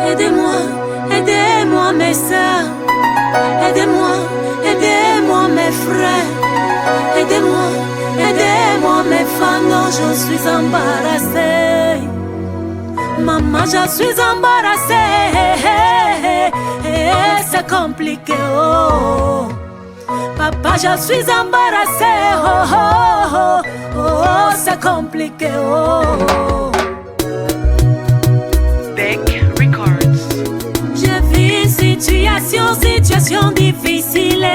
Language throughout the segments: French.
Aidez-moi, aidez-moi mes sœurs. Aidez-moi, aidez-moi mes frères. Aidez-moi, aidez-moi mes femmes. Non, je suis embarrassée. Maman, je suis embarrassée. C'est compliqué, oh. Papa, je suis embarrassée. Oh, oh, oh, oh, c'est compliqué, oh. Beck Records. Je vis une situation difficile.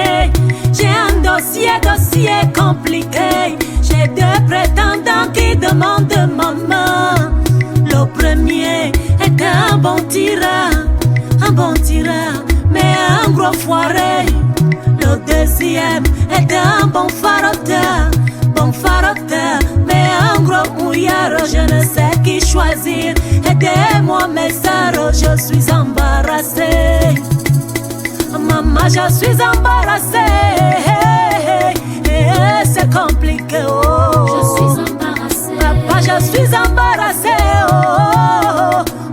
J'ai un dossier compliqué. J'ai deux prétendants qui demandent ma main. Le premier est un bon tireur, mais un gros foiré. Le deuxième est un bon faroteur, mais un gros mouillard. Je ne sais qui choisir. Aidez-moi mes sœurs, je suis embarrassée. Maman, je suis embarrassée. C'est compliqué, oh. Je suis embarrassée. Papa, je suis embarrassée, oh.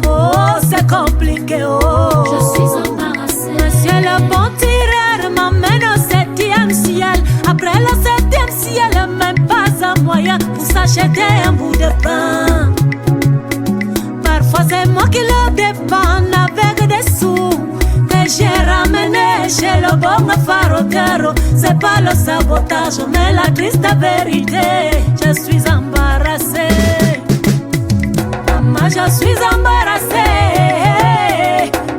Oh, c'est compliqué, oh. Je suis embarrassée. Monsieur le bon tireur m'emmène au 7e ciel. Après le 7e ciel, même pas un moyen pour s'acheter un bout de pain. Parfois c'est moi qui le dépanne avec des sous que j'ai ramené chez le bon faroteur. C'est pas le sabotage mais la triste vérité. Je suis embarrassée. Maman, je suis embarrassée.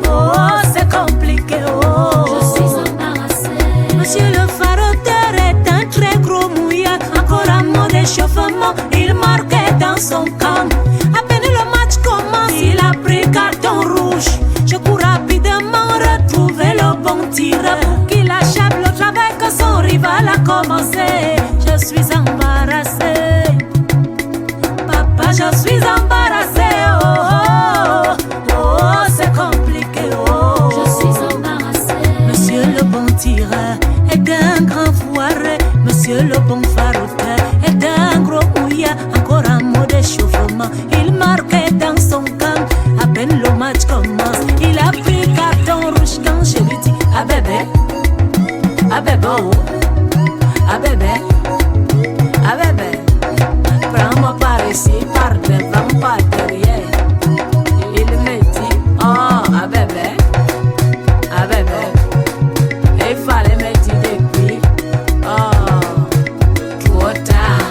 Oh, c'est compliqué, oh. Je suis embarrassée. Monsieur le faroteur est un très gros mouillard. Encore un mot d'échauffement, il marquait dans son camp. À peine le match commence, il a pris carton rouge. Je cours rapidement retrouver le bon tireur pour qu'il achève le travail que son rival a commencé. Je suis embarrassée. Papa, je suis embarrassée. Oh, oh, oh, oh, c'est compliqué. Oh, Je suis embarrassée. Monsieur le bon tireur est un grand foiré. Monsieur le bon faroteur est un gros mouillard. Encore un mot d'échauffement, il marquait dans son camp. À peine le match commence, il a pris carton rouge. Quand je lui dis, ah bébé, oh, ah bébé, prends-moi par ici, par devant, par derrière. Il me dit, oh, ah bébé, il fallait me dire depuis. Oh, trop tard.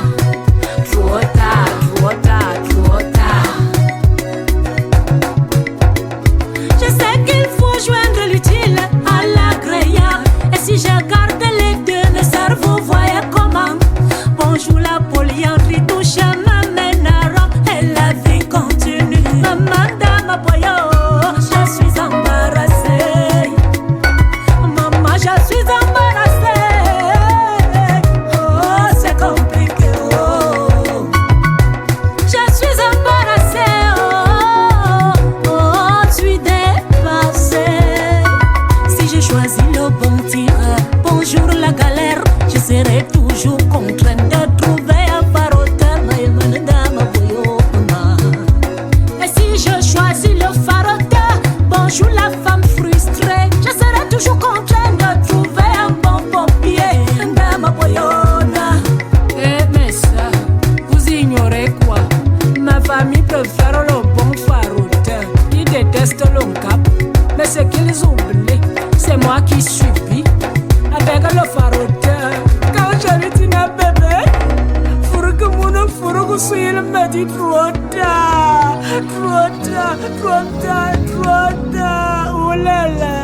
Je sais qu'il faut joindre l'utile à l'agréable. Et si je garde les deux, mes cerveaux voyaient comment. Bonjour, la polyandrie touche ma mène à Rome. Et la vie continue. Maman, dame, boyo, je suis embarrassée. Maman, je suis embarrassée. Oh, c'est compliqué, oh. Je suis embarrassée, oh, oh, je suis dépassée. Si je choisis le bon tireur, bonjour la galère, je serai toujours contrainte de trouver un faroteur. Et si je choisis le faroteur, bonjour la femme frustrée, je serai toujours contrainte de trouver un bon pompier. Eh mais ça, vous ignorez quoi? Ma famille préfère le bon faroteur. Ils détestent le cap, mais ce qu'ils oublient, c'est moi qui subis avec le faroteur. Quand je lui dis bébé, il me dit trop tard. Oh là là.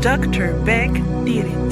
Dr. Beck did it.